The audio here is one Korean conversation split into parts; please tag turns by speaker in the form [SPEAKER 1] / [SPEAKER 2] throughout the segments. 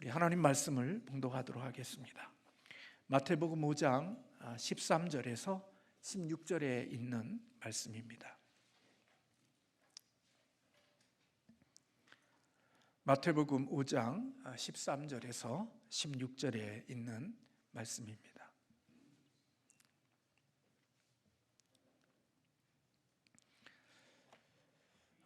[SPEAKER 1] 우리 하나님 말씀을 봉독하도록 하겠습니다. 마태복음 5장 13절에서 16절에 있는 말씀입니다. 마태복음 5장 13절에서 16절에 있는 말씀입니다.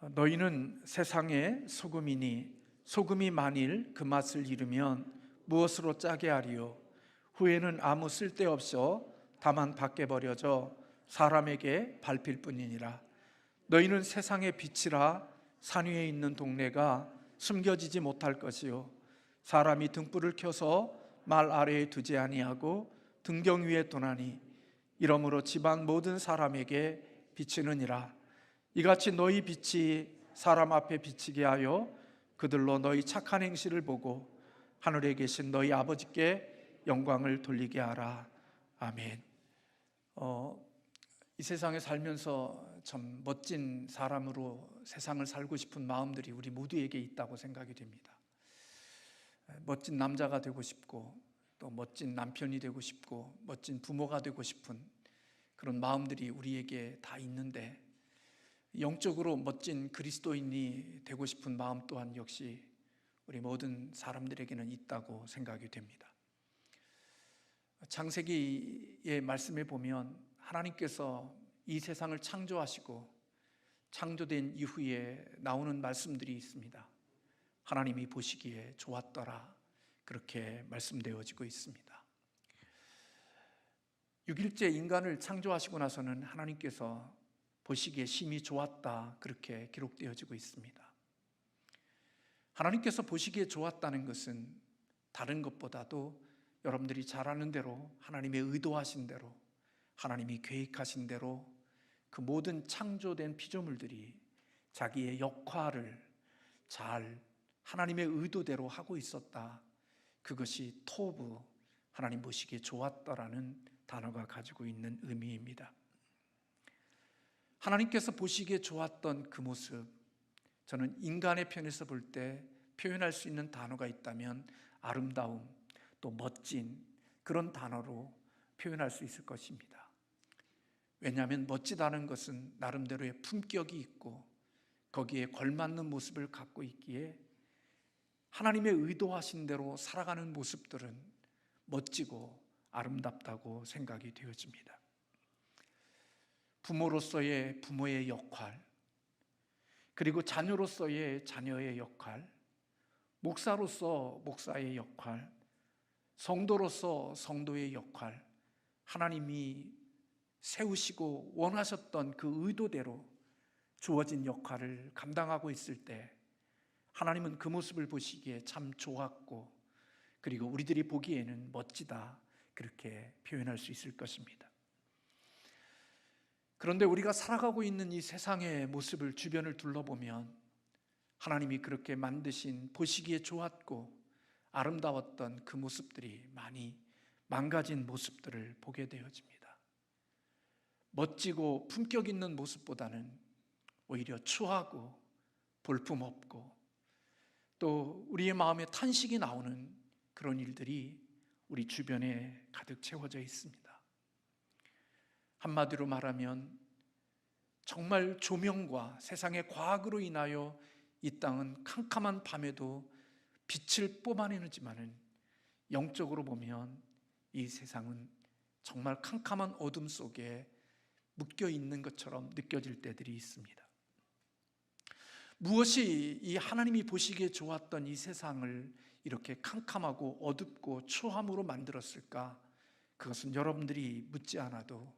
[SPEAKER 1] 너희는 세상의 소금이니 소금이 만일 그 맛을 잃으면 무엇으로 짜게 하리요? 후에는 아무 쓸데없어 다만 밖에 버려져 사람에게 밟힐 뿐이니라. 너희는 세상의 빛이라. 산 위에 있는 동네가 숨겨지지 못할 것이요, 사람이 등불을 켜서 말 아래에 두지 아니하고 등경 위에 두나니 이러므로 집안 모든 사람에게 비치느니라. 이같이 너희 빛이 사람 앞에 비치게 하여 그들로 너희 착한 행실을 보고 하늘에 계신 너희 아버지께 영광을 돌리게 하라. 아멘. 이 세상에 살면서 참 멋진 사람으로 세상을 살고 싶은 마음들이 우리 모두에게 있다고 생각이 됩니다. 멋진 남자가 되고 싶고, 또 멋진 남편이 되고 싶고, 멋진 부모가 되고 싶은 그런 마음들이 우리에게 다 있는데, 영적으로 멋진 그리스도인이 되고 싶은 마음 또한 역시 우리 모든 사람들에게는 있다고 생각이 됩니다. 창세기의 말씀에 보면 하나님께서 이 세상을 창조하시고 창조된 이후에 나오는 말씀들이 있습니다. 하나님이 보시기에 좋았더라, 그렇게 말씀되어지고 있습니다. 6일째 인간을 창조하시고 나서는 하나님께서 보시기에 심히 좋았다, 그렇게 기록되어지고 있습니다. 하나님께서 보시기에 좋았다는 것은 다른 것보다도 여러분들이 잘 아는 대로 하나님의 의도하신 대로, 하나님이 계획하신 대로 그 모든 창조된 피조물들이 자기의 역할을 잘 하나님의 의도대로 하고 있었다. 그것이 토브, 하나님 보시기에 좋았다라는 단어가 가지고 있는 의미입니다. 하나님께서 보시기에 좋았던 그 모습, 저는 인간의 편에서 볼 때 표현할 수 있는 단어가 있다면 아름다움, 또 멋진, 그런 단어로 표현할 수 있을 것입니다. 왜냐하면 멋지다는 것은 나름대로의 품격이 있고 거기에 걸맞는 모습을 갖고 있기에 하나님의 의도하신 대로 살아가는 모습들은 멋지고 아름답다고 생각이 되어집니다. 부모로서의 부모의 역할, 그리고 자녀로서의 자녀의 역할, 목사로서 목사의 역할, 성도로서 성도의 역할, 하나님이 세우시고 원하셨던 그 의도대로 주어진 역할을 감당하고 있을 때 하나님은 그 모습을 보시기에 참 좋았고, 그리고 우리들이 보기에는 멋지다, 그렇게 표현할 수 있을 것입니다. 그런데 우리가 살아가고 있는 이 세상의 모습을 주변을 둘러보면 하나님이 그렇게 만드신 보시기에 좋았고 아름다웠던 그 모습들이 많이 망가진 모습들을 보게 되어집니다. 멋지고 품격 있는 모습보다는 오히려 추하고 볼품없고 또 우리의 마음에 탄식이 나오는 그런 일들이 우리 주변에 가득 채워져 있습니다. 한마디로 말하면 정말 조명과 세상의 과학으로 인하여 이 땅은 캄캄한 밤에도 빛을 뿜어내지만은 영적으로 보면 이 세상은 정말 캄캄한 어둠 속에 묶여 있는 것처럼 느껴질 때들이 있습니다. 무엇이 이 하나님이 보시기에 좋았던 이 세상을 이렇게 캄캄하고 어둡고 추함으로 만들었을까? 그것은 여러분들이 묻지 않아도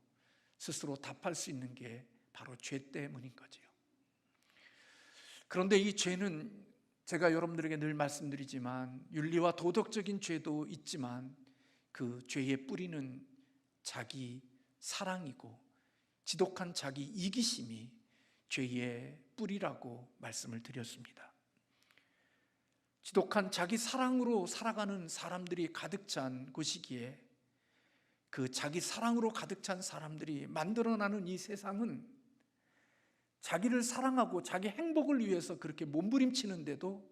[SPEAKER 1] 스스로 답할 수 있는 게 바로 죄 때문인 거지요. 그런데 이 죄는 제가 여러분들에게 늘 말씀드리지만 윤리와 도덕적인 죄도 있지만 그 죄의 뿌리는 자기 사랑이고 지독한 자기 이기심이 죄의 뿌리라고 말씀을 드렸습니다. 지독한 자기 사랑으로 살아가는 사람들이 가득 찬 곳이기에 그 자기 사랑으로 가득 찬 사람들이 만들어나는 이 세상은 자기를 사랑하고 자기 행복을 위해서 그렇게 몸부림치는데도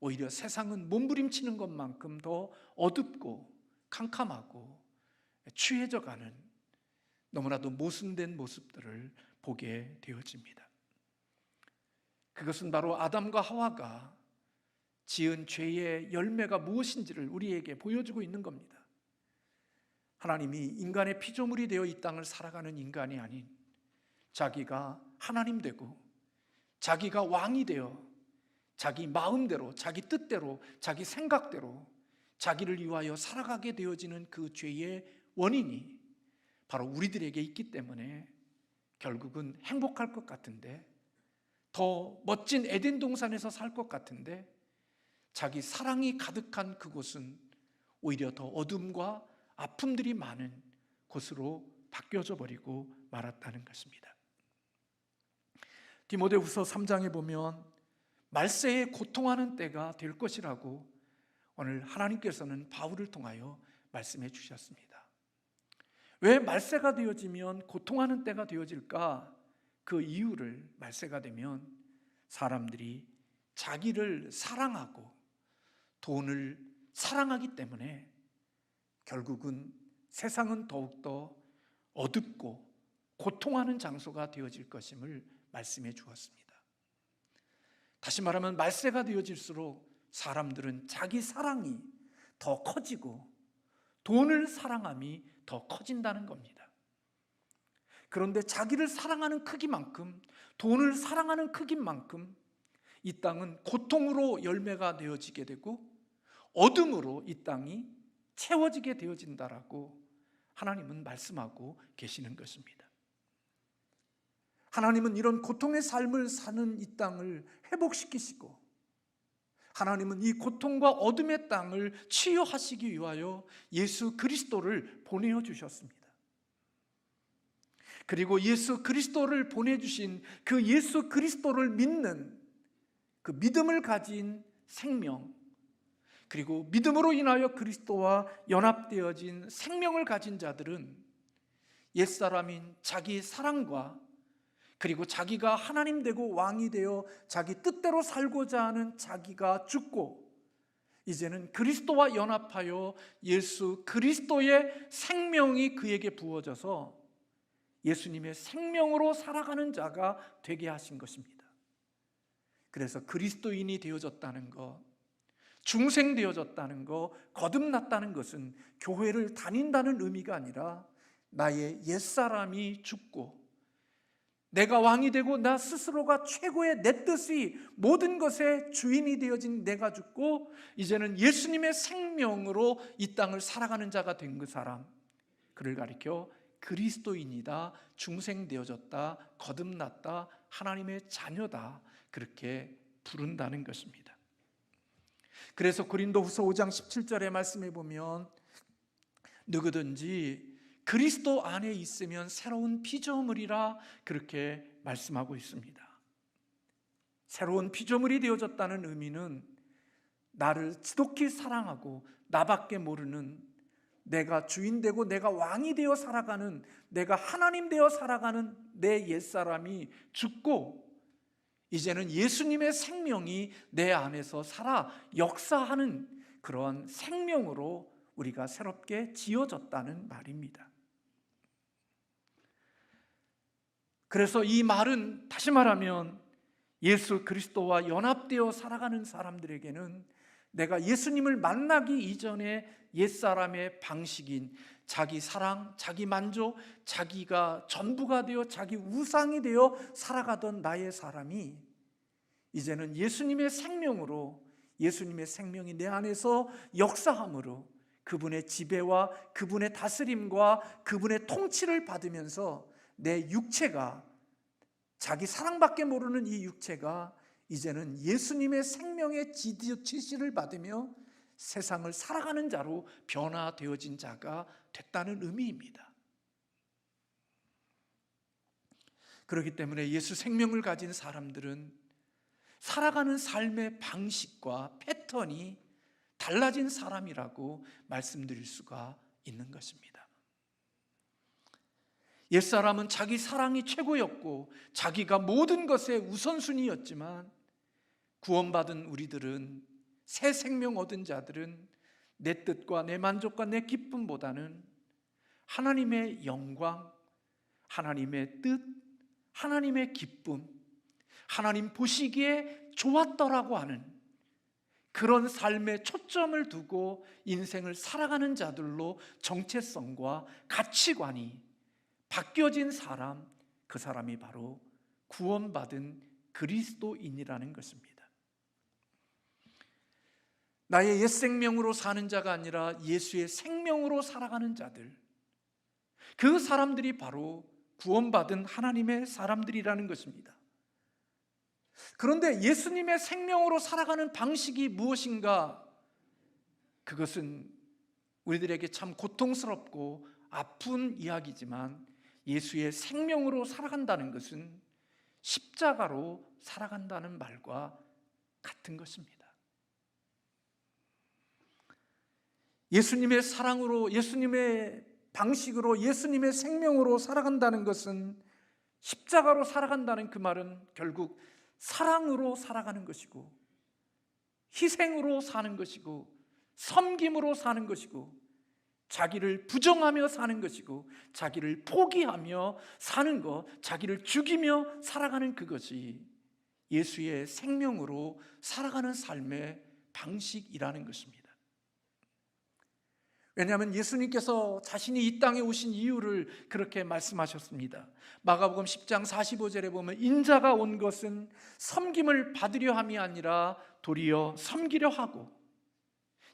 [SPEAKER 1] 오히려 세상은 몸부림치는 것만큼 더 어둡고 캄캄하고 취해져가는 너무나도 모순된 모습들을 보게 되어집니다. 그것은 바로 아담과 하와가 지은 죄의 열매가 무엇인지를 우리에게 보여주고 있는 겁니다. 하나님이 인간의 피조물이 되어 이 땅을 살아가는 인간이 아닌 자기가 하나님 되고 자기가 왕이 되어 자기 마음대로, 자기 뜻대로, 자기 생각대로 자기를 위하여 살아가게 되어지는 그 죄의 원인이 바로 우리들에게 있기 때문에 결국은 행복할 것 같은데, 더 멋진 에덴 동산에서 살 것 같은데, 자기 사랑이 가득한 그곳은 오히려 더 어둠과 아픔들이 많은 곳으로 바뀌어져 버리고 말았다는 것입니다. 디모데후서 3장에 보면 말세에 고통하는 때가 될 것이라고 오늘 하나님께서는 바울을 통하여 말씀해 주셨습니다. 왜 말세가 되어지면 고통하는 때가 되어질까? 그 이유를, 말세가 되면 사람들이 자기를 사랑하고 돈을 사랑하기 때문에 결국은 세상은 더욱더 어둡고 고통하는 장소가 되어질 것임을 말씀해 주었습니다. 다시 말하면 말세가 되어질수록 사람들은 자기 사랑이 더 커지고 돈을 사랑함이 더 커진다는 겁니다. 그런데 자기를 사랑하는 크기만큼, 돈을 사랑하는 크기만큼 이 땅은 고통으로 열매가 되어지게 되고 어둠으로 이 땅이 채워지게 되어진다라고 하나님은 말씀하고 계시는 것입니다. 하나님은 이런 고통의 삶을 사는 이 땅을 회복시키시고, 하나님은 이 고통과 어둠의 땅을 치유하시기 위하여 예수 그리스도를 보내어 주셨습니다. 그리고 예수 그리스도를 보내주신 그 예수 그리스도를 믿는 그 믿음을 가진 생명, 그리고 믿음으로 인하여 그리스도와 연합되어진 생명을 가진 자들은 옛사람인 자기 사랑과 그리고 자기가 하나님 되고 왕이 되어 자기 뜻대로 살고자 하는 자기가 죽고, 이제는 그리스도와 연합하여 예수 그리스도의 생명이 그에게 부어져서 예수님의 생명으로 살아가는 자가 되게 하신 것입니다. 그래서 그리스도인이 되어졌다는 것, 중생되어졌다는 것, 거듭났다는 것은 교회를 다닌다는 의미가 아니라 나의 옛사람이 죽고 내가 왕이 되고 나 스스로가 최고의 내 뜻이 모든 것의 주인이 되어진 내가 죽고 이제는 예수님의 생명으로 이 땅을 살아가는 자가 된 그 사람, 그를 가리켜 그리스도인이다, 중생되어졌다, 거듭났다, 하나님의 자녀다, 그렇게 부른다는 것입니다. 그래서 고린도후서 5장 17절의 말씀에 보면 누구든지 그리스도 안에 있으면 새로운 피조물이라 그렇게 말씀하고 있습니다. 새로운 피조물이 되어졌다는 의미는 나를 지독히 사랑하고 나밖에 모르는, 내가 주인 되고 내가 왕이 되어 살아가는, 내가 하나님 되어 살아가는 내 옛사람이 죽고 이제는 예수님의 생명이 내 안에서 살아 역사하는 그러한 생명으로 우리가 새롭게 지어졌다는 말입니다. 그래서 이 말은 다시 말하면 예수 그리스도와 연합되어 살아가는 사람들에게는 내가 예수님을 만나기 이전에 옛사람의 방식인 자기 사랑, 자기 만족, 자기가 전부가 되어 자기 우상이 되어 살아가던 나의 사람이 이제는 예수님의 생명으로, 예수님의 생명이 내 안에서 역사함으로 그분의 지배와 그분의 다스림과 그분의 통치를 받으면서 내 육체가, 자기 사랑밖에 모르는 이 육체가 이제는 예수님의 생명의 지시를 받으며 세상을 살아가는 자로 변화되어진 자가 됐다는 의미입니다. 그렇기 때문에 예수 생명을 가진 사람들은 살아가는 삶의 방식과 패턴이 달라진 사람이라고 말씀드릴 수가 있는 것입니다. 옛사람은 자기 사랑이 최고였고 자기가 모든 것의 우선순위였지만 구원받은 우리들은 새 생명 얻은 자들은 내 뜻과 내 만족과 내 기쁨보다는 하나님의 영광, 하나님의 뜻, 하나님의 기쁨, 하나님 보시기에 좋았더라고 하는 그런 삶에 초점을 두고 인생을 살아가는 자들로 정체성과 가치관이 바뀌어진 사람, 그 사람이 바로 구원받은 그리스도인이라는 것입니다. 나의 옛 생명으로 사는 자가 아니라 예수의 생명으로 살아가는 자들, 그 사람들이 바로 구원받은 하나님의 사람들이라는 것입니다. 그런데 예수님의 생명으로 살아가는 방식이 무엇인가? 그것은 우리들에게 참 고통스럽고 아픈 이야기지만 예수의 생명으로 살아간다는 것은 십자가로 살아간다는 말과 같은 것입니다. 예수님의 사랑으로, 예수님의 방식으로, 예수님의 생명으로 살아간다는 것은, 십자가로 살아간다는 그 말은 결국 사랑으로 살아가는 것이고, 희생으로 사는 것이고, 섬김으로 사는 것이고, 자기를 부정하며 사는 것이고, 자기를 포기하며 사는 것, 자기를 죽이며 살아가는 그것이 예수의 생명으로 살아가는 삶의 방식이라는 것입니다. 왜냐하면 예수님께서 자신이 이 땅에 오신 이유를 그렇게 말씀하셨습니다. 마가복음 10장 45절에 보면 인자가 온 것은 섬김을 받으려 함이 아니라 도리어 섬기려 하고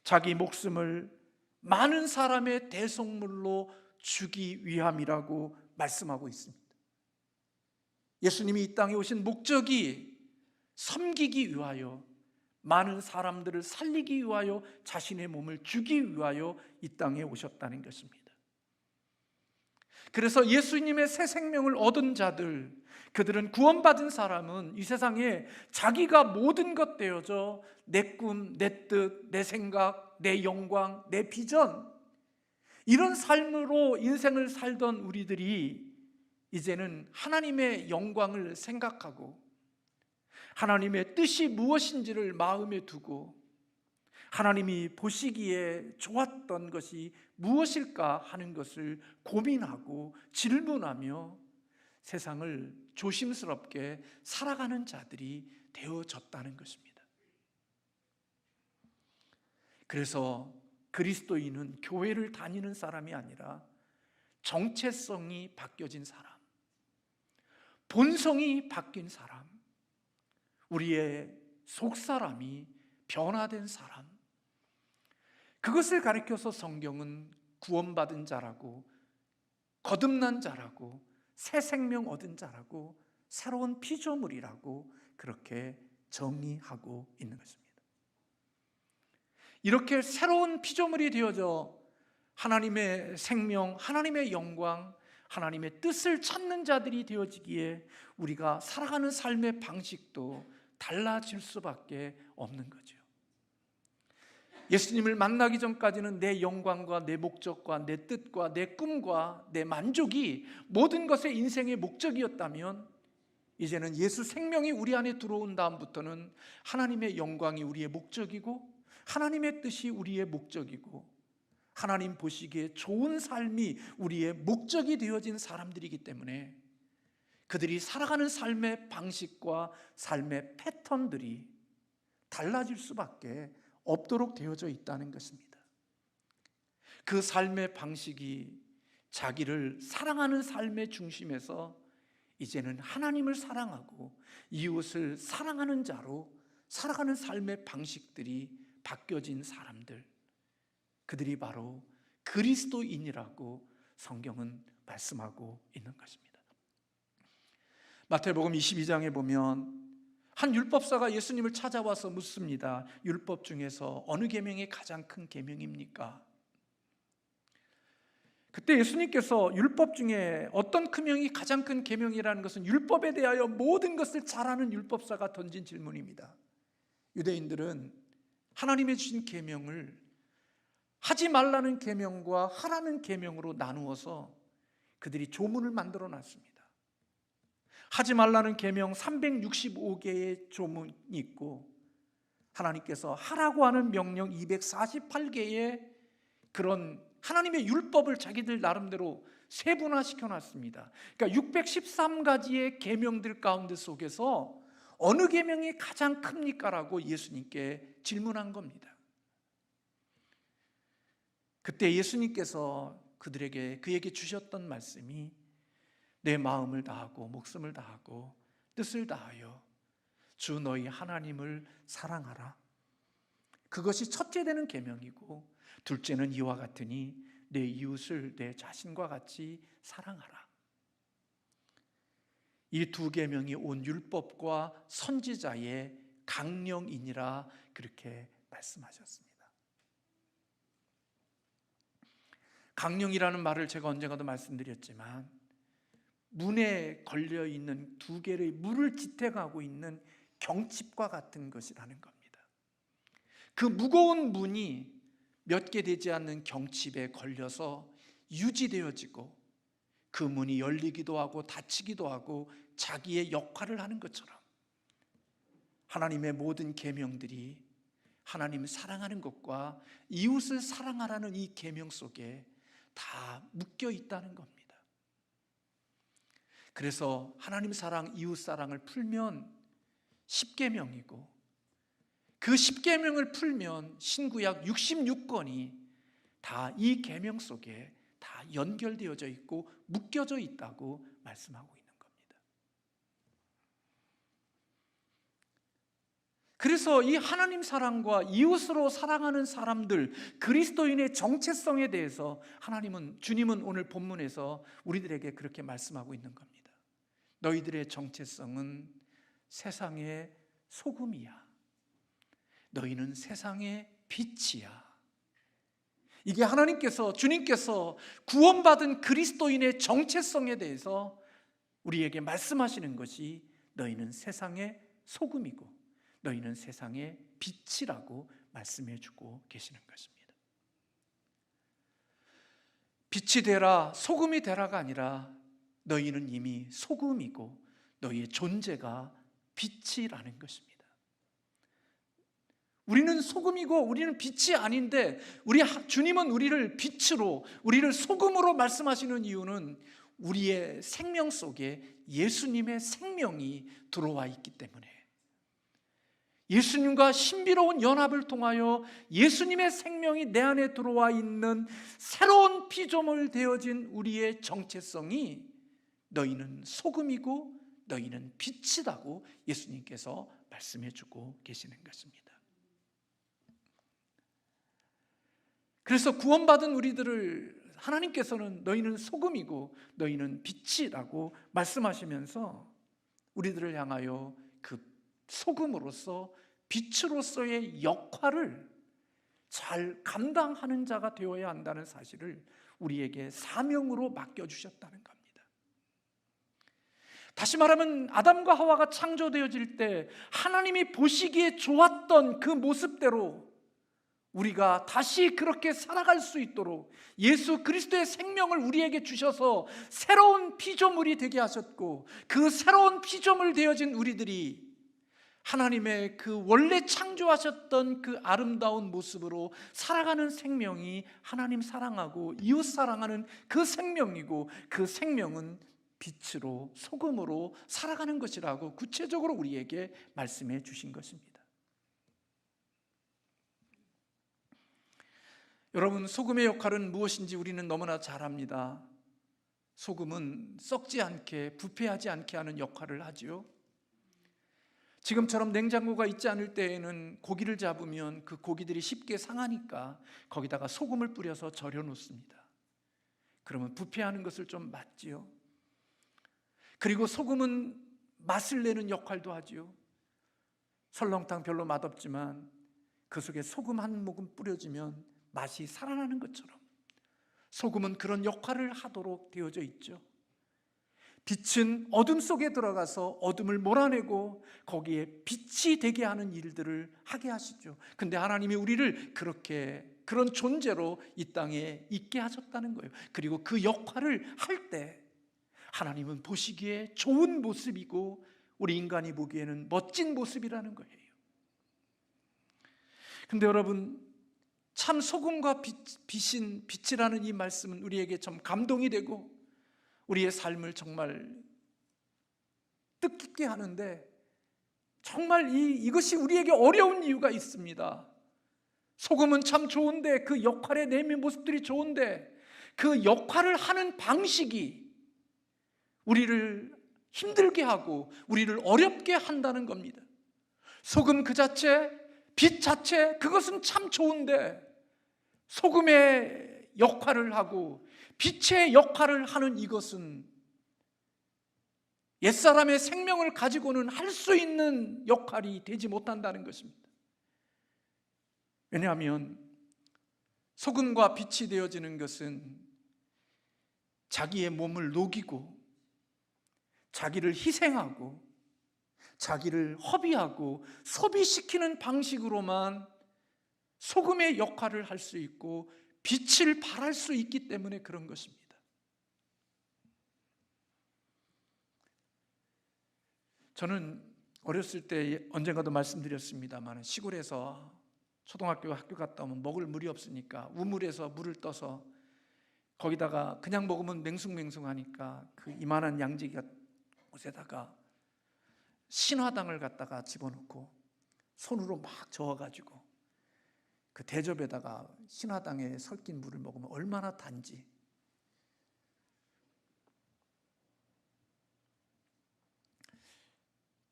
[SPEAKER 1] 자기 목숨을 많은 사람의 대속물로 주기 위함이라고 말씀하고 있습니다. 예수님이 이 땅에 오신 목적이 섬기기 위하여, 많은 사람들을 살리기 위하여, 자신의 몸을 주기 위하여 이 땅에 오셨다는 것입니다. 그래서 예수님의 새 생명을 얻은 자들, 그들은 구원받은 사람은 이 세상에 자기가 모든 것 되어져 내 꿈, 내 뜻, 내 생각, 내 영광, 내 비전, 이런 삶으로 인생을 살던 우리들이 이제는 하나님의 영광을 생각하고 하나님의 뜻이 무엇인지를 마음에 두고 하나님이 보시기에 좋았던 것이 무엇일까 하는 것을 고민하고 질문하며 세상을 조심스럽게 살아가는 자들이 되어졌다는 것입니다. 그래서 그리스도인은 교회를 다니는 사람이 아니라 정체성이 바뀌어진 사람, 본성이 바뀐 사람, 우리의 속사람이 변화된 사람, 그것을 가리켜서 성경은 구원받은 자라고, 거듭난 자라고, 새 생명 얻은 자라고, 새로운 피조물이라고 그렇게 정의하고 있는 것입니다. 이렇게 새로운 피조물이 되어져 하나님의 생명, 하나님의 영광, 하나님의 뜻을 찾는 자들이 되어지기에 우리가 살아가는 삶의 방식도 달라질 수밖에 없는 거죠. 예수님을 만나기 전까지는 내 영광과 내 목적과 내 뜻과 내 꿈과 내 만족이 모든 것의 인생의 목적이었다면, 이제는 예수 생명이 우리 안에 들어온 다음부터는 하나님의 영광이 우리의 목적이고 하나님의 뜻이 우리의 목적이고 하나님 보시기에 좋은 삶이 우리의 목적이 되어진 사람들이기 때문에 그들이 살아가는 삶의 방식과 삶의 패턴들이 달라질 수밖에 없도록 되어져 있다는 것입니다. 그 삶의 방식이 자기를 사랑하는 삶의 중심에서 이제는 하나님을 사랑하고 이웃을 사랑하는 자로 살아가는 삶의 방식들이 바뀌어진 사람들, 그들이 바로 그리스도인이라고 성경은 말씀하고 있는 것입니다. 마태복음 22장에 보면 한 율법사가 예수님을 찾아와서 묻습니다. 율법 중에서 어느 계명이 가장 큰 계명입니까? 그때 예수님께서 율법 중에 어떤 계명이 가장 큰 계명이라는 것은 율법에 대하여 모든 것을 잘 아는 율법사가 던진 질문입니다. 유대인들은 하나님의 주신 계명을 하지 말라는 계명과 하라는 계명으로 나누어서 그들이 조문을 만들어 놨습니다. 하지 말라는 계명 365개의 조문이 있고 하나님께서 하라고 하는 명령 248개의 그런 하나님의 율법을 자기들 나름대로 세분화시켜 놨습니다. 그러니까 613가지의 계명들 가운데 속에서 어느 계명이 가장 큽니까라고 예수님께 질문한 겁니다. 그때 예수님께서 그에게 주셨던 말씀이 내 마음을 다하고 목숨을 다하고 뜻을 다하여 주 너희 하나님을 사랑하라. 그것이 첫째 되는 계명이고 둘째는 이와 같으니 내 이웃을 내 자신과 같이 사랑하라. 이 두 계명이 온 율법과 선지자의 강령이니라 그렇게 말씀하셨습니다. 강령이라는 말을 제가 언젠가도 말씀드렸지만 문에 걸려있는 두 개의 물을 지탱하고 있는 경칩과 같은 것이라는 겁니다. 그 무거운 문이 몇 개 되지 않는 경칩에 걸려서 유지되어지고 그 문이 열리기도 하고 닫히기도 하고 자기의 역할을 하는 것처럼 하나님의 모든 계명들이 하나님을 사랑하는 것과 이웃을 사랑하라는 이 계명 속에 다 묶여 있다는 겁니다. 그래서 하나님 사랑, 이웃 사랑을 풀면 10계명이고 그 10계명을 풀면 신구약 66권이 다 이 계명 속에 다 연결되어져 있고 묶여져 있다고 말씀하고 있는 겁니다. 그래서 이 하나님 사랑과 이웃으로 사랑하는 사람들, 그리스도인의 정체성에 대해서 주님은 오늘 본문에서 우리들에게 그렇게 말씀하고 있는 겁니다. 너희들의 정체성은 세상의 소금이야. 너희는 세상의 빛이야. 이게 주님께서 구원받은 그리스도인의 정체성에 대해서 우리에게 말씀하시는 것이 너희는 세상의 소금이고 너희는 세상의 빛이라고 말씀해 주고 계시는 것입니다. 빛이 되라, 소금이 되라가 아니라 너희는 이미 소금이고 너희의 존재가 빛이라는 것입니다. 우리는 소금이고 우리는 빛이 아닌데 주님은 우리를 빛으로, 우리를 소금으로 말씀하시는 이유는 우리의 생명 속에 예수님의 생명이 들어와 있기 때문에, 예수님과 신비로운 연합을 통하여 예수님의 생명이 내 안에 들어와 있는 새로운 피조물 되어진 우리의 정체성이 너희는 소금이고 너희는 빛이라고 예수님께서 말씀해 주고 계시는 것입니다. 그래서 구원받은 우리들을 하나님께서는 너희는 소금이고 너희는 빛이라고 말씀하시면서 우리들을 향하여 그 소금으로서 빛으로서의 역할을 잘 감당하는 자가 되어야 한다는 사실을 우리에게 사명으로 맡겨주셨다는 겁니다. 다시 말하면 아담과 하와가 창조되어질 때 하나님이 보시기에 좋았던 그 모습대로 우리가 다시 그렇게 살아갈 수 있도록 예수 그리스도의 생명을 우리에게 주셔서 새로운 피조물이 되게 하셨고, 그 새로운 피조물 되어진 우리들이 하나님의 그 원래 창조하셨던 그 아름다운 모습으로 살아가는 생명이 하나님 사랑하고 이웃 사랑하는 그 생명이고, 그 생명은 빛으로 소금으로 살아가는 것이라고 구체적으로 우리에게 말씀해 주신 것입니다. 여러분, 소금의 역할은 무엇인지 우리는 너무나 잘 압니다. 소금은 썩지 않게, 부패하지 않게 하는 역할을 하지요. 지금처럼 냉장고가 있지 않을 때에는 고기를 잡으면 그 고기들이 쉽게 상하니까 거기다가 소금을 뿌려서 절여 놓습니다. 그러면 부패하는 것을 좀 막지요. 그리고 소금은 맛을 내는 역할도 하지요. 설렁탕 별로 맛없지만 그 속에 소금 한 모금 뿌려지면 맛이 살아나는 것처럼 소금은 그런 역할을 하도록 되어져 있죠. 빛은 어둠 속에 들어가서 어둠을 몰아내고 거기에 빛이 되게 하는 일들을 하게 하시죠. 근데 하나님이 우리를 그런 존재로 이 땅에 있게 하셨다는 거예요. 그리고 그 역할을 할 때 하나님은 보시기에 좋은 모습이고 우리 인간이 보기에는 멋진 모습이라는 거예요. 근데 여러분, 참 소금과 빛이라는 이 말씀은 우리에게 좀 감동이 되고 우리의 삶을 정말 뜻깊게 하는데, 정말 이것이 우리에게 어려운 이유가 있습니다. 소금은 참 좋은데, 그 역할의 내면 모습들이 좋은데, 그 역할을 하는 방식이 우리를 힘들게 하고 우리를 어렵게 한다는 겁니다. 소금 그 자체, 빛 자체, 그것은 참 좋은데 소금의 역할을 하고 빛의 역할을 하는 이것은 옛사람의 생명을 가지고는 할 수 있는 역할이 되지 못한다는 것입니다. 왜냐하면 소금과 빛이 되어지는 것은 자기의 몸을 녹이고 자기를 희생하고 자기를 허비하고 소비시키는 방식으로만 소금의 역할을 할 수 있고 빛을 발할 수 있기 때문에 그런 것입니다. 저는 어렸을 때 언젠가도 말씀드렸습니다만, 시골에서 초등학교 학교 갔다 오면 먹을 물이 없으니까 우물에서 물을 떠서 거기다가 그냥 먹으면 맹숭맹숭하니까 그 이만한 양지기 곳에다가 신화당을 갖다가 집어넣고 손으로 막 저어가지고 그 대접에다가 신화당에 섞인 물을 먹으면 얼마나 단지.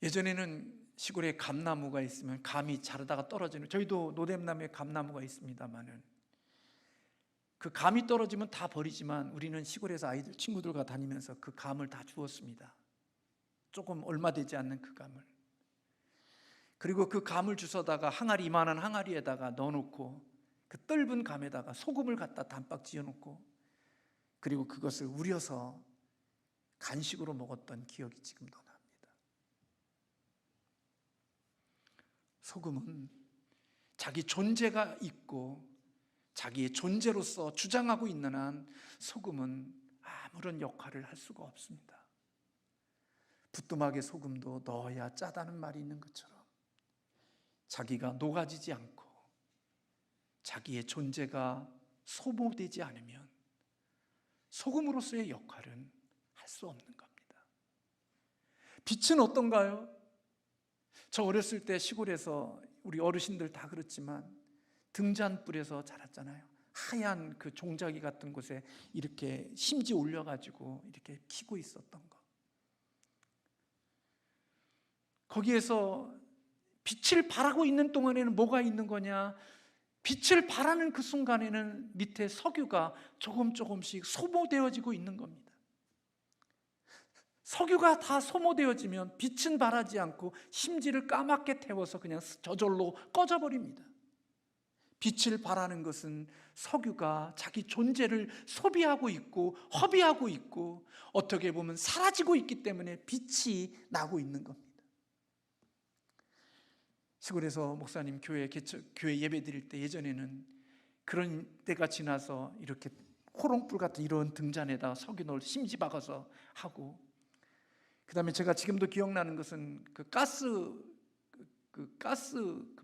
[SPEAKER 1] 예전에는 시골에 감나무가 있으면 감이 자르다가 떨어지는, 저희도 노뎀나무에 감나무가 있습니다만은 그 감이 떨어지면 다 버리지만 우리는 시골에서 아이들 친구들과 다니면서 그 감을 다 주웠습니다. 조금 얼마 되지 않는 그 감을. 그리고 그 감을 주워다가 항아리, 이만한 항아리에다가 넣어놓고 그 떫은 감에다가 소금을 갖다 단박 지어놓고 그리고 그것을 우려서 간식으로 먹었던 기억이 지금도 납니다. 소금은 자기 존재가 있고 자기의 존재로서 주장하고 있는 한 소금은 아무런 역할을 할 수가 없습니다. 부뚜막에 소금도 넣어야 짜다는 말이 있는 것처럼 자기가 녹아지지 않고 자기의 존재가 소모되지 않으면 소금으로서의 역할은 할 수 없는 겁니다. 빛은 어떤가요? 저 어렸을 때 시골에서 우리 어르신들 다 그렇지만 등잔불에서 자랐잖아요. 하얀 그 종자기 같은 곳에 이렇게 심지 올려가지고 이렇게 키고 있었던 거. 거기에서 빛을 발하고 있는 동안에는 뭐가 있는 거냐? 빛을 발하는 그 순간에는 밑에 석유가 조금씩 소모되어지고 있는 겁니다. 석유가 다 소모되어지면 빛은 발하지 않고 심지를 까맣게 태워서 그냥 저절로 꺼져버립니다. 빛을 발하는 것은 석유가 자기 존재를 소비하고 있고 허비하고 있고 어떻게 보면 사라지고 있기 때문에 빛이 나고 있는 겁니다. 시골에서 목사님 교회 예배 드릴 때 예전에는 그런 때가 지나서 이렇게 호롱불 같은 이런 등잔에다 석유 넣을 심지 박아서 하고, 그 다음에 제가 지금도 기억나는 것은 그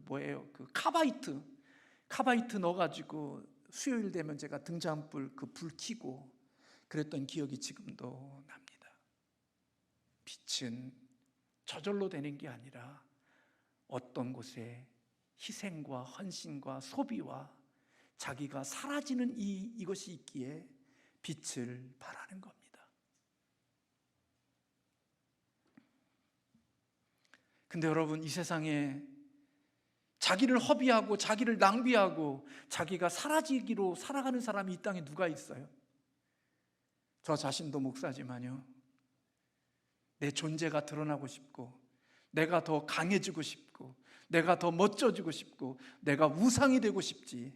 [SPEAKER 1] 뭐예요? 그 카바이트 넣어가지고 수요일 되면 제가 등잔불 그 불 켜고 그랬던 기억이 지금도 납니다. 빛은 저절로 되는 게 아니라 어떤 곳에 희생과 헌신과 소비와 자기가 사라지는 이것이 있기에 빛을 발하는 겁니다. 근데 여러분, 이 세상에 자기를 허비하고 자기를 낭비하고 자기가 사라지기로 살아가는 사람이 이 땅에 누가 있어요? 저 자신도 목사지만요, 내 존재가 드러나고 싶고 내가 더 강해지고 싶고 내가 더 멋져지고 싶고 내가 우상이 되고 싶지,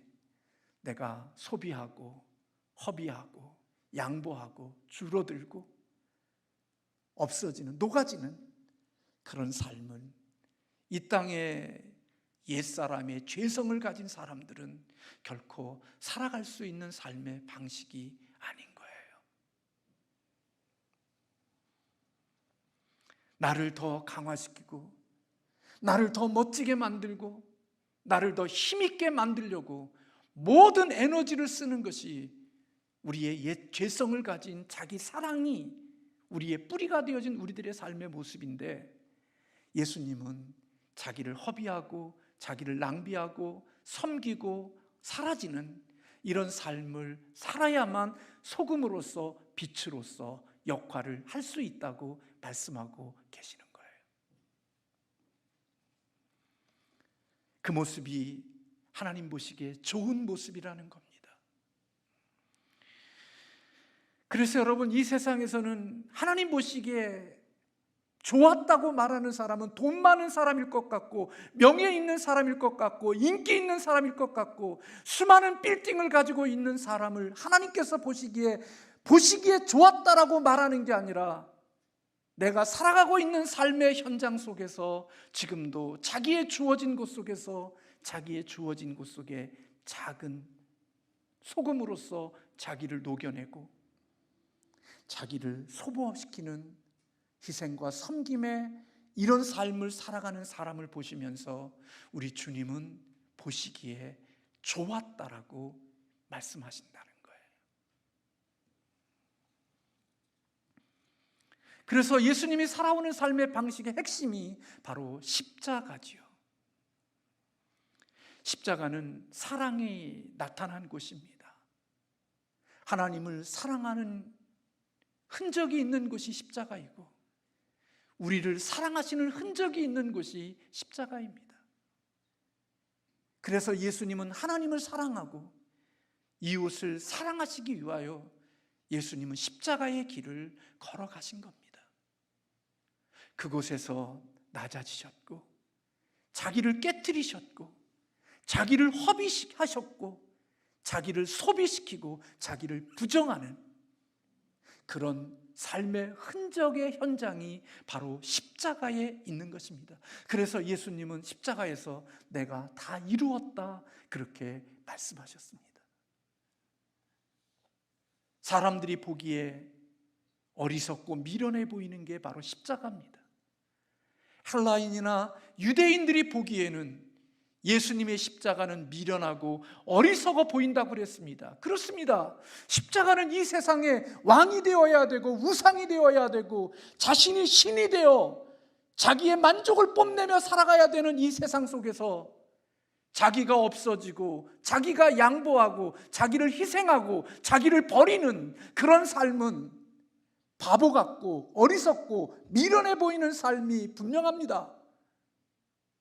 [SPEAKER 1] 내가 소비하고 허비하고 양보하고 줄어들고 없어지는, 녹아지는 그런 삶은 이 땅에 옛사람의 죄성을 가진 사람들은 결코 살아갈 수 있는 삶의 방식이 아닌 거예요. 나를 더 강화시키고 나를 더 멋지게 만들고 나를 더 힘있게 만들려고 모든 에너지를 쓰는 것이 우리의 옛 죄성을 가진 자기 사랑이 우리의 뿌리가 되어진 우리들의 삶의 모습인데, 예수님은 자기를 허비하고 자기를 낭비하고 섬기고 사라지는 이런 삶을 살아야만 소금으로서 빛으로서 역할을 할 수 있다고 말씀하고 계시는 거예요. 그 모습이 하나님 보시기에 좋은 모습이라는 겁니다. 그래서 여러분, 이 세상에서는 하나님 보시기에 좋았다고 말하는 사람은 돈 많은 사람일 것 같고, 명예 있는 사람일 것 같고, 인기 있는 사람일 것 같고, 수많은 빌딩을 가지고 있는 사람을 하나님께서 보시기에 좋았다라고 말하는 게 아니라, 내가 살아가고 있는 삶의 현장 속에서 지금도 자기의 주어진 곳 속에서, 자기의 주어진 곳 속에 작은 소금으로서 자기를 녹여내고 자기를 소모시키는 희생과 섬김의 이런 삶을 살아가는 사람을 보시면서 우리 주님은 보시기에 좋았다라고 말씀하신다는 거예요. 그래서 예수님이 살아오는 삶의 방식의 핵심이 바로 십자가지요. 십자가는 사랑이 나타난 곳입니다. 하나님을 사랑하는 흔적이 있는 곳이 십자가이고, 우리를 사랑하시는 흔적이 있는 곳이 십자가입니다. 그래서 예수님은 하나님을 사랑하고 이웃을 사랑하시기 위하여 예수님은 십자가의 길을 걸어가신 겁니다. 그곳에서 낮아지셨고, 자기를 깨뜨리셨고, 자기를 허비하셨고, 자기를 소비시키고 자기를 부정하는 그런 삶의 흔적의 현장이 바로 십자가에 있는 것입니다. 그래서 예수님은 십자가에서 내가 다 이루었다, 그렇게 말씀하셨습니다. 사람들이 보기에 어리석고 미련해 보이는 게 바로 십자가입니다. 헬라인이나 유대인들이 보기에는 예수님의 십자가는 미련하고 어리석어 보인다고 그랬습니다. 그렇습니다. 십자가는 이 세상에 왕이 되어야 되고 우상이 되어야 되고 자신이 신이 되어 자기의 만족을 뽐내며 살아가야 되는 이 세상 속에서 자기가 없어지고 자기가 양보하고 자기를 희생하고 자기를 버리는 그런 삶은 바보 같고 어리석고 미련해 보이는 삶이 분명합니다.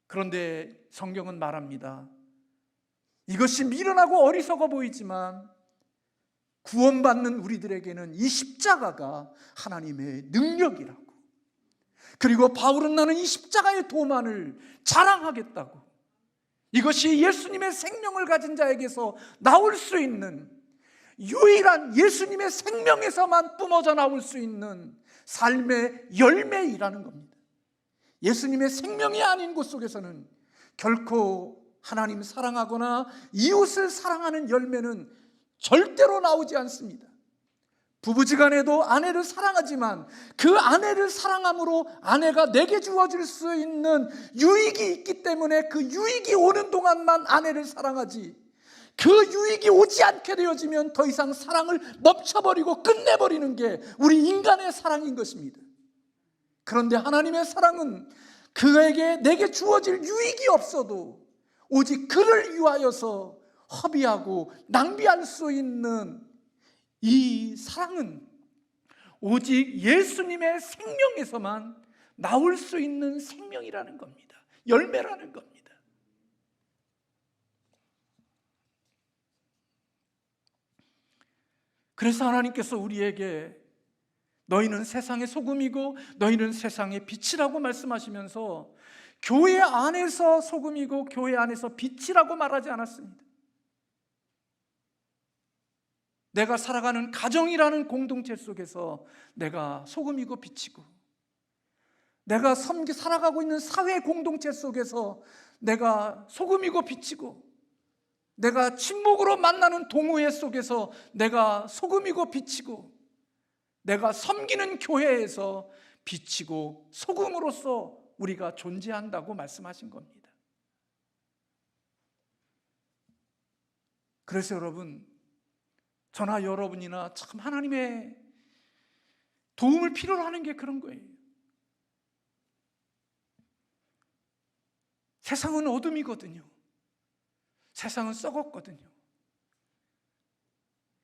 [SPEAKER 1] 그런데 성경은 말합니다. 이것이 미련하고 어리석어 보이지만 구원받는 우리들에게는 이 십자가가 하나님의 능력이라고, 그리고 바울은 나는 이 십자가의 도만을 자랑하겠다고, 이것이 예수님의 생명을 가진 자에게서 나올 수 있는 유일한 예수님의 생명에서만 뿜어져 나올 수 있는 삶의 열매이라는 겁니다. 예수님의 생명이 아닌 곳 속에서는 결코 하나님 사랑하거나 이웃을 사랑하는 열매는 절대로 나오지 않습니다. 부부지간에도 아내를 사랑하지만 그 아내를 사랑함으로 아내가 내게 주어질 수 있는 유익이 있기 때문에 그 유익이 오는 동안만 아내를 사랑하지, 그 유익이 오지 않게 되어지면 더 이상 사랑을 멈춰버리고 끝내버리는 게 우리 인간의 사랑인 것입니다. 그런데 하나님의 사랑은 그에게 내게 주어질 유익이 없어도 오직 그를 위하여서 허비하고 낭비할 수 있는 이 사랑은 오직 예수님의 생명에서만 나올 수 있는 생명이라는 겁니다. 열매라는 겁니다. 그래서 하나님께서 우리에게 너희는 세상의 소금이고 너희는 세상의 빛이라고 말씀하시면서 교회 안에서 소금이고 교회 안에서 빛이라고 말하지 않았습니다. 내가 살아가는 가정이라는 공동체 속에서 내가 소금이고 빛이고, 내가 살아가고 있는 사회 공동체 속에서 내가 소금이고 빛이고, 내가 친목으로 만나는 동호회 속에서 내가 소금이고 빛이고, 내가 섬기는 교회에서 빛이고 소금으로서 우리가 존재한다고 말씀하신 겁니다. 그래서 여러분, 저나 여러분이나 참 하나님의 도움을 필요로 하는 게 그런 거예요. 세상은 어둠이거든요. 세상은 썩었거든요.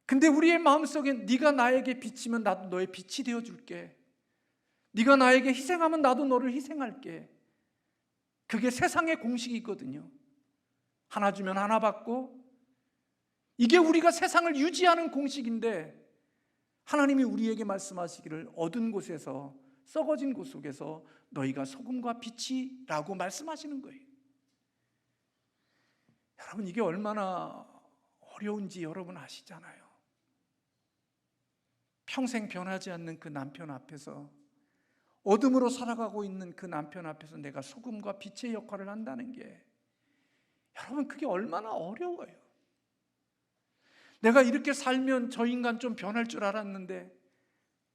[SPEAKER 1] 근데 우리의 마음속에 네가 나에게 비치면 나도 너의 빛이 되어줄게. 네가 나에게 희생하면 나도 너를 희생할게. 그게 세상의 공식이거든요. 하나 주면 하나 받고, 이게 우리가 세상을 유지하는 공식인데, 하나님이 우리에게 말씀하시기를 어두운 곳에서, 썩어진 곳 속에서 너희가 소금과 빛이라고 말씀하시는 거예요. 여러분, 이게 얼마나 어려운지 여러분 아시잖아요. 평생 변하지 않는 그 남편 앞에서, 어둠으로 살아가고 있는 그 남편 앞에서 내가 소금과 빛의 역할을 한다는 게, 여러분, 그게 얼마나 어려워요. 내가 이렇게 살면 저 인간 좀 변할 줄 알았는데,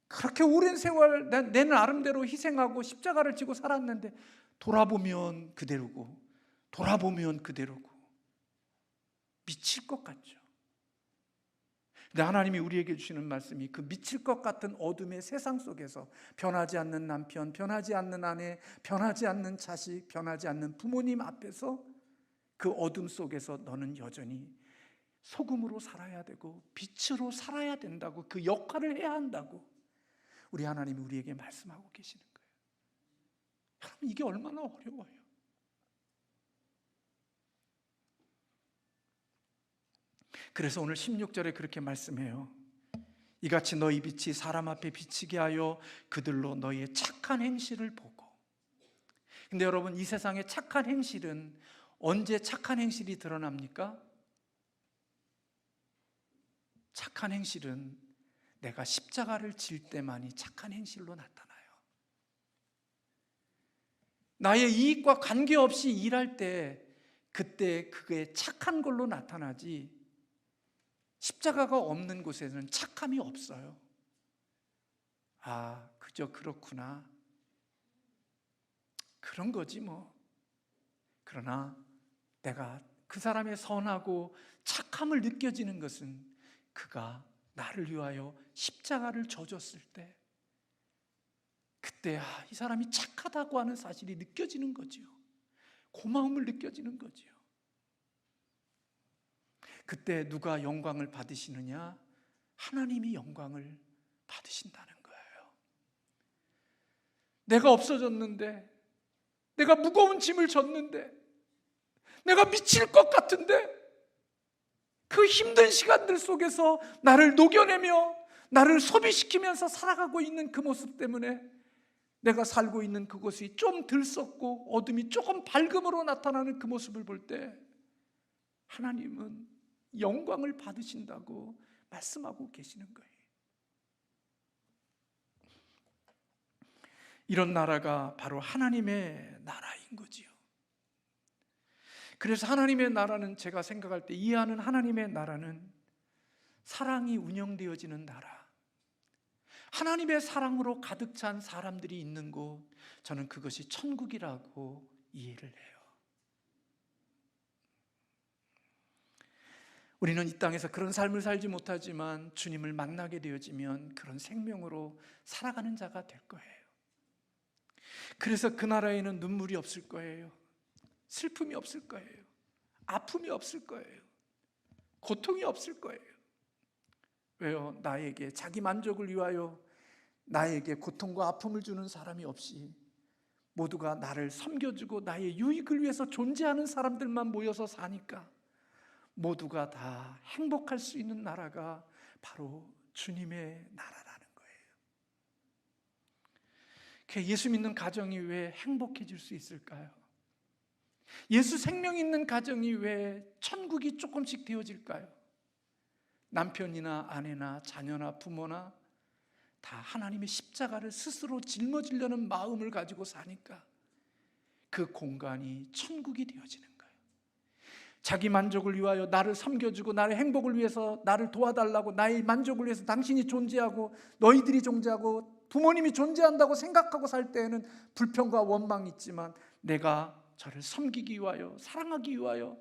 [SPEAKER 1] 그렇게 오랜 세월 내 나름대로 희생하고 십자가를 지고 살았는데, 돌아보면 그대로고 돌아보면 그대로고 미칠 것 같죠. 근데 하나님이 우리에게 주시는 말씀이, 그 미칠 것 같은 어둠의 세상 속에서 변하지 않는 남편, 변하지 않는 아내, 변하지 않는 자식, 변하지 않는 부모님 앞에서, 그 어둠 속에서 너는 여전히 소금으로 살아야 되고 빛으로 살아야 된다고, 그 역할을 해야 한다고 우리 하나님이 우리에게 말씀하고 계시는 거예요. 여러분, 이게 얼마나 어려워요. 그래서 오늘 16절에 그렇게 말씀해요. 이같이 너희 빛이 사람 앞에 비치게 하여 그들로 너희의 착한 행실을 보고. 근데 여러분, 이 세상의 착한 행실은 언제 착한 행실이 드러납니까? 착한 행실은 내가 십자가를 질 때만이 착한 행실로 나타나요. 나의 이익과 관계없이 일할 때, 그때 그게 착한 걸로 나타나지, 십자가가 없는 곳에는 착함이 없어요. 아, 그저 그렇구나, 그런 거지 뭐. 그러나 내가 그 사람의 선하고 착함을 느껴지는 것은 그가 나를 위하여 십자가를 져줬을 때, 그때 이 사람이 착하다고 하는 사실이 느껴지는 거지요. 고마움을 느껴지는 거지요. 그때 누가 영광을 받으시느냐? 하나님이 영광을 받으신다는 거예요. 내가 없어졌는데, 내가 무거운 짐을 졌는데, 내가 미칠 것 같은데, 그 힘든 시간들 속에서 나를 녹여내며 나를 소비시키면서 살아가고 있는 그 모습 때문에, 내가 살고 있는 그곳이 좀 들썩고 어둠이 조금 밝음으로 나타나는 그 모습을 볼 때, 하나님은 영광을 받으신다고 말씀하고 계시는 거예요. 이런 나라가 바로 하나님의 나라인 거지요. 그래서 하나님의 나라는, 제가 생각할 때 이해하는 하나님의 나라는 사랑이 운영되어지는 나라, 하나님의 사랑으로 가득 찬 사람들이 있는 곳, 저는 그것이 천국이라고 이해를 해요. 우리는 이 땅에서 그런 삶을 살지 못하지만 주님을 만나게 되어지면 그런 생명으로 살아가는 자가 될 거예요. 그래서 그 나라에는 눈물이 없을 거예요. 슬픔이 없을 거예요. 아픔이 없을 거예요. 고통이 없을 거예요. 왜요? 나에게 자기 만족을 위하여 나에게 고통과 아픔을 주는 사람이 없이, 모두가 나를 섬겨주고 나의 유익을 위해서 존재하는 사람들만 모여서 사니까 모두가 다 행복할 수 있는 나라가 바로 주님의 나라라는 거예요. 예수 믿는 가정이 왜 행복해질 수 있을까요? 예수 생명 있는 가정이 왜 천국이 조금씩 되어질까요? 남편이나 아내나 자녀나 부모나 다 하나님의 십자가를 스스로 짊어지려는 마음을 가지고 사니까 그 공간이 천국이 되어지는 거예요. 자기 만족을 위하여 나를 섬겨주고 나의 행복을 위해서 나를 도와달라고, 나의 만족을 위해서 당신이 존재하고 너희들이 존재하고 부모님이 존재한다고 생각하고 살 때에는 불평과 원망이 있지만, 내가 저를 섬기기 위하여, 사랑하기 위하여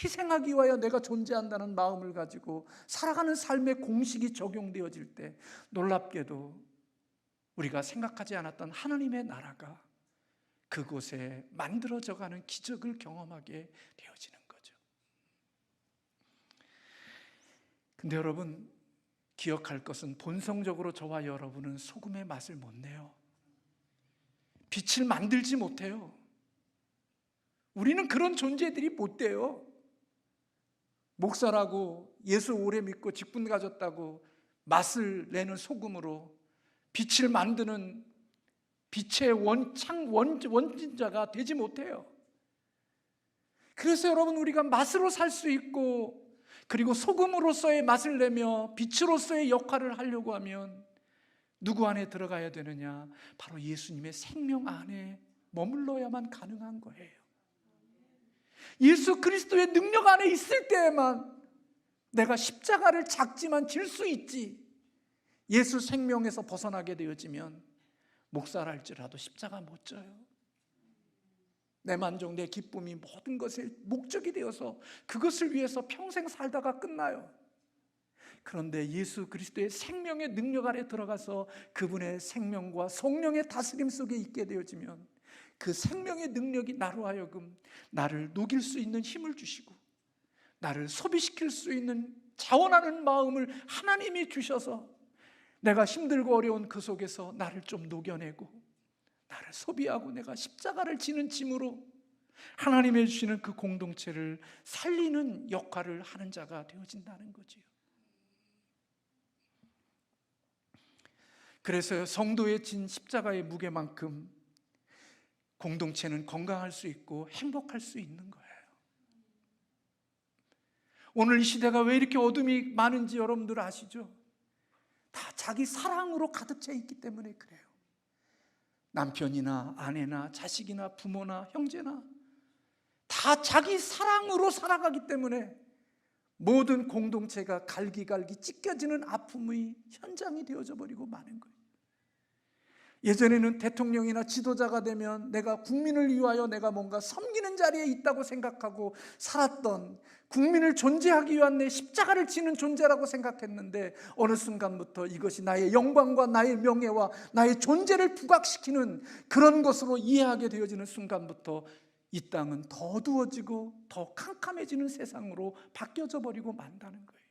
[SPEAKER 1] 희생하기 위하여 내가 존재한다는 마음을 가지고 살아가는 삶의 공식이 적용되어질 때 놀랍게도 우리가 생각하지 않았던 하나님의 나라가 그곳에 만들어져가는 기적을 경험하게 되어지는 거죠. 근데 여러분, 기억할 것은 본성적으로 저와 여러분은 소금의 맛을 못 내요. 빛을 만들지 못해요. 우리는 그런 존재들이 못 돼요. 목사라고 예수 오래 믿고 직분 가졌다고 맛을 내는 소금으로 빛을 만드는 빛의 원진자가 되지 못해요. 그래서 여러분, 우리가 맛으로 살 수 있고, 그리고 소금으로서의 맛을 내며 빛으로서의 역할을 하려고 하면 누구 안에 들어가야 되느냐? 바로 예수님의 생명 안에 머물러야만 가능한 거예요. 예수 그리스도의 능력 안에 있을 때에만 내가 십자가를 작지만 질 수 있지, 예수 생명에서 벗어나게 되어지면 목사랄지라도 십자가 못 져요. 내 만족, 내 기쁨이 모든 것의 목적이 되어서 그것을 위해서 평생 살다가 끝나요. 그런데 예수 그리스도의 생명의 능력 아래 들어가서 그분의 생명과 성령의 다스림 속에 있게 되어지면 그 생명의 능력이 나로 하여금 나를 녹일 수 있는 힘을 주시고 나를 소비시킬 수 있는 자원하는 마음을 하나님이 주셔서 내가 힘들고 어려운 그 속에서 나를 좀 녹여내고 나를 소비하고 내가 십자가를 지는 짐으로 하나님이 주시는 그 공동체를 살리는 역할을 하는 자가 되어진다는 거지요. 그래서 성도의 진 십자가의 무게만큼 공동체는 건강할 수 있고 행복할 수 있는 거예요. 오늘 이 시대가 왜 이렇게 어둠이 많은지 여러분들 아시죠? 다 자기 사랑으로 가득 차 있기 때문에 그래요. 남편이나 아내나 자식이나 부모나 형제나 다 자기 사랑으로 살아가기 때문에 모든 공동체가 갈기갈기 찢겨지는 아픔의 현장이 되어져 버리고 마는 거예요. 예전에는 대통령이나 지도자가 되면 내가 국민을 위하여 내가 뭔가 섬기는 자리에 있다고 생각하고 살았던, 국민을 존재하기 위한 내 십자가를 지는 존재라고 생각했는데 어느 순간부터 이것이 나의 영광과 나의 명예와 나의 존재를 부각시키는 그런 것으로 이해하게 되어지는 순간부터 이 땅은 더 어두워지고 더 캄캄해지는 세상으로 바뀌어져 버리고 만다는 거예요.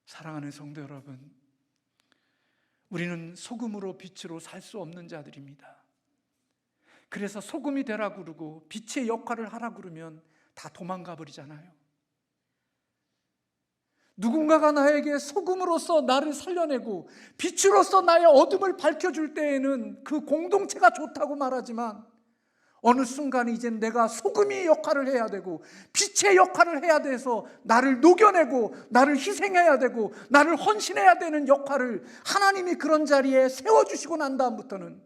[SPEAKER 1] 사랑하는 성도 여러분, 우리는 소금으로 빛으로 살 수 없는 자들입니다. 그래서 소금이 되라 그러고 빛의 역할을 하라 그러면 다 도망가 버리잖아요. 누군가가 나에게 소금으로서 나를 살려내고 빛으로서 나의 어둠을 밝혀줄 때에는 그 공동체가 좋다고 말하지만 어느 순간 이젠 내가 소금의 역할을 해야 되고 빛의 역할을 해야 돼서 나를 녹여내고 나를 희생해야 되고 나를 헌신해야 되는 역할을 하나님이 그런 자리에 세워주시고 난 다음부터는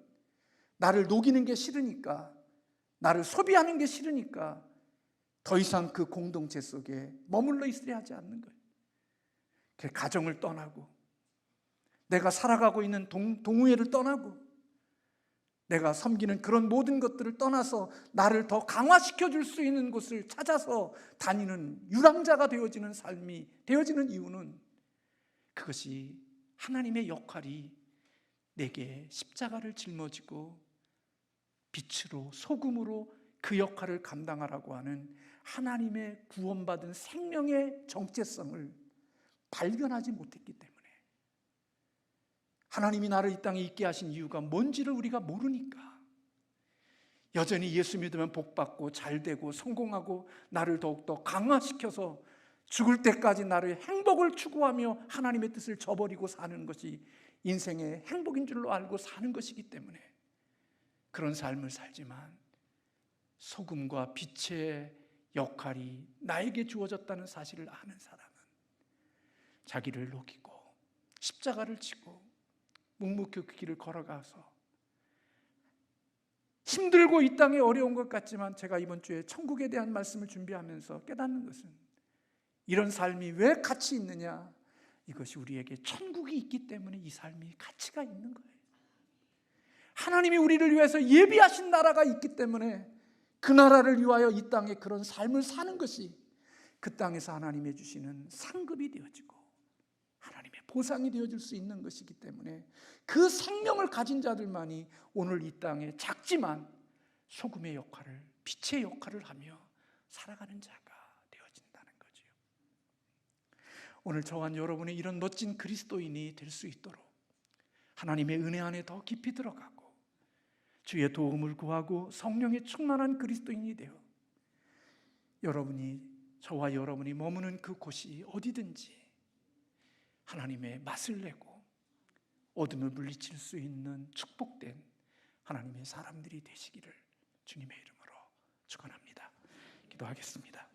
[SPEAKER 1] 나를 녹이는 게 싫으니까, 나를 소비하는 게 싫으니까 더 이상 그 공동체 속에 머물러 있으려 하지 않는 거예요. 가정을 떠나고 내가 살아가고 있는 동호회를 떠나고 내가 섬기는 그런 모든 것들을 떠나서 나를 더 강화시켜 줄 수 있는 곳을 찾아서 다니는 유랑자가 되어지는 삶이 되어지는 이유는 그것이 하나님의 역할이 내게 십자가를 짊어지고 빛으로 소금으로 그 역할을 감당하라고 하는 하나님의 구원받은 생명의 정체성을 발견하지 못했기 때문에, 하나님이 나를 이 땅에 있게 하신 이유가 뭔지를 우리가 모르니까 여전히 예수 믿으면 복받고 잘되고 성공하고 나를 더욱더 강화시켜서 죽을 때까지 나를 행복을 추구하며 하나님의 뜻을 저버리고 사는 것이 인생의 행복인 줄로 알고 사는 것이기 때문에 그런 삶을 살지만, 소금과 빛의 역할이 나에게 주어졌다는 사실을 아는 사람은 자기를 녹이고 십자가를 지고 묵묵히 그 길을 걸어가서 힘들고 이 땅에 어려운 것 같지만, 제가 이번 주에 천국에 대한 말씀을 준비하면서 깨닫는 것은 이런 삶이 왜 가치 있느냐, 이것이 우리에게 천국이 있기 때문에 이 삶이 가치가 있는 거예요. 하나님이 우리를 위해서 예비하신 나라가 있기 때문에 그 나라를 위하여 이 땅에 그런 삶을 사는 것이 그 땅에서 하나님의 주시는 상급이 되어지고 하나님의 보상이 되어질 수 있는 것이기 때문에 그 생명을 가진 자들만이 오늘 이 땅에 작지만 소금의 역할을, 빛의 역할을 하며 살아가는 자가 되어진다는 거죠. 오늘 저와 여러분이 이런 멋진 그리스도인이 될 수 있도록 하나님의 은혜 안에 더 깊이 들어가고 주의 도움을 구하고 성령의 충만한 그리스도인이 되어 저와 여러분이 머무는 그곳이 어디든지 하나님의 맛을 내고 어둠을 물리칠 수 있는 축복된 하나님의 사람들이 되시기를 주님의 이름으로 축원합니다. 기도하겠습니다.